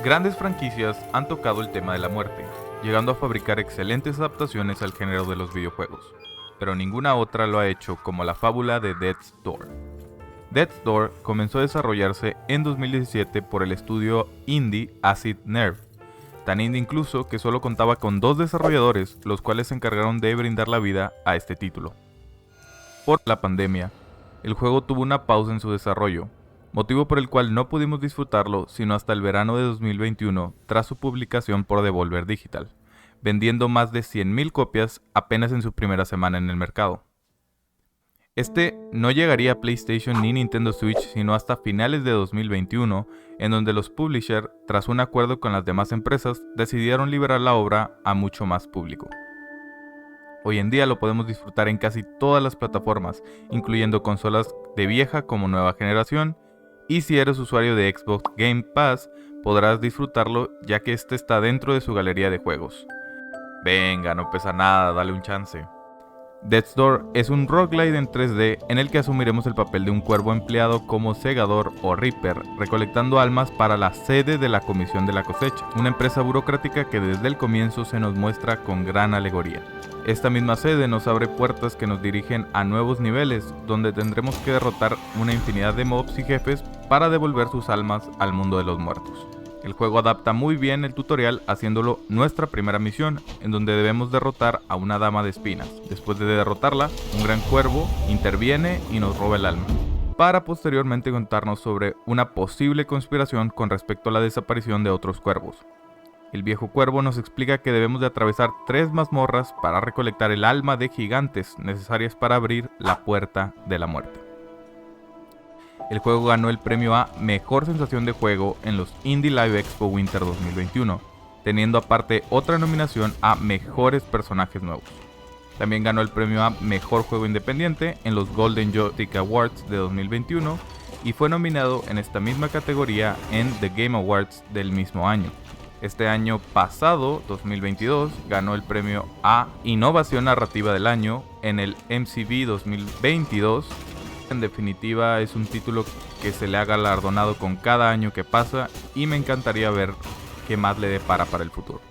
Grandes franquicias han tocado el tema de la muerte, llegando a fabricar excelentes adaptaciones al género de los videojuegos, pero ninguna otra lo ha hecho como la fábula de Death's Door. Death's Door comenzó a desarrollarse en 2017 por el estudio indie Acid Nerve, tan indie incluso que solo contaba con 2 desarrolladores, los cuales se encargaron de brindar la vida a este título. Por la pandemia, el juego tuvo una pausa en su desarrollo, motivo por el cual no pudimos disfrutarlo sino hasta el verano de 2021 tras su publicación por Devolver Digital, vendiendo más de 100.000 copias apenas en su primera semana en el mercado. Este no llegaría a PlayStation ni Nintendo Switch sino hasta finales de 2021, en donde los publishers, tras un acuerdo con las demás empresas, decidieron liberar la obra a mucho más público. Hoy en día lo podemos disfrutar en casi todas las plataformas, incluyendo consolas de vieja como nueva generación, y si eres usuario de Xbox Game Pass, podrás disfrutarlo ya que este está dentro de su galería de juegos. Venga, no pesa nada, dale un chance. Death's Door es un roguelite en 3D en el que asumiremos el papel de un cuervo empleado como segador o reaper, recolectando almas para la sede de la Comisión de la Cosecha, una empresa burocrática que desde el comienzo se nos muestra con gran alegoría. Esta misma sede nos abre puertas que nos dirigen a nuevos niveles, donde tendremos que derrotar una infinidad de mobs y jefes para devolver sus almas al mundo de los muertos. El juego adapta muy bien el tutorial haciéndolo nuestra primera misión, en donde debemos derrotar a una dama de espinas. Después de derrotarla, un gran cuervo interviene y nos roba el alma, para posteriormente contarnos sobre una posible conspiración con respecto a la desaparición de otros cuervos. El viejo cuervo nos explica que debemos de atravesar 3 mazmorras para recolectar el alma de gigantes necesarias para abrir la puerta de la muerte. El juego ganó el premio a Mejor Sensación de Juego en los Indie Live Expo Winter 2021, teniendo aparte otra nominación a Mejores Personajes Nuevos. También ganó el premio a Mejor Juego Independiente en los Golden Joystick Awards de 2021 y fue nominado en esta misma categoría en The Game Awards del mismo año. Este año pasado, 2022, ganó el premio a Innovación Narrativa del Año en el MCV 2022. En definitiva, es un título que se le ha galardonado con cada año que pasa y me encantaría ver qué más le depara para el futuro.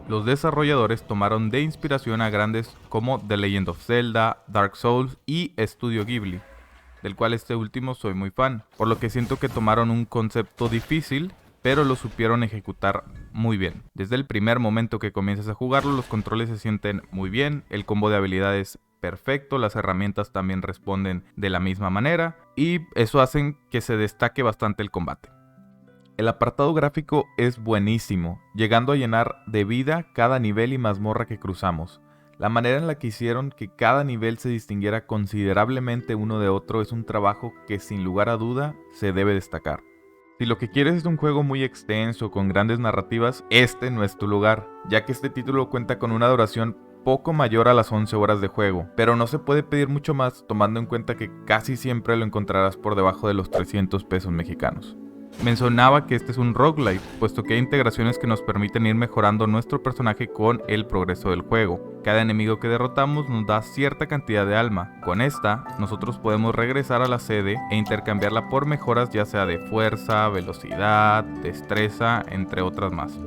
Los desarrolladores tomaron de inspiración a grandes como The Legend of Zelda, Dark Souls y Studio Ghibli, del cual este último soy muy fan, por lo que siento que tomaron un concepto difícil, pero lo supieron ejecutar muy bien. Desde el primer momento que comienzas a jugarlo, los controles se sienten muy bien, el combo de habilidades perfecto, las herramientas también responden de la misma manera y eso hace que se destaque bastante el combate. El apartado gráfico es buenísimo, llegando a llenar de vida cada nivel y mazmorra que cruzamos. La manera en la que hicieron que cada nivel se distinguiera considerablemente uno de otro es un trabajo que sin lugar a duda se debe destacar. Si lo que quieres es un juego muy extenso con grandes narrativas, este no es tu lugar, ya que este título cuenta con una duración poco mayor a las 11 horas de juego, pero no se puede pedir mucho más tomando en cuenta que casi siempre lo encontrarás por debajo de los 300 pesos mexicanos. Mencionaba que este es un roguelite, puesto que hay integraciones que nos permiten ir mejorando nuestro personaje con el progreso del juego. Cada enemigo que derrotamos nos da cierta cantidad de alma. Con esta, nosotros podemos regresar a la sede e intercambiarla por mejoras ya sea de fuerza, velocidad, destreza, entre otras más.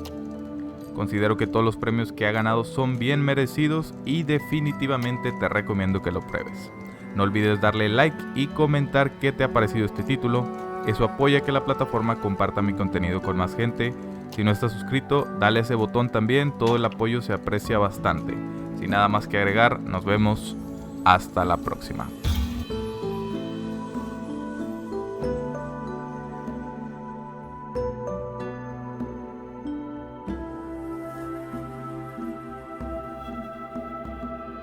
Considero que todos los premios que ha ganado son bien merecidos y definitivamente te recomiendo que lo pruebes. No olvides darle like y comentar qué te ha parecido este título. Eso apoya que la plataforma comparta mi contenido con más gente. Si no estás suscrito, dale ese botón también, todo el apoyo se aprecia bastante. Sin nada más que agregar, nos vemos hasta la próxima.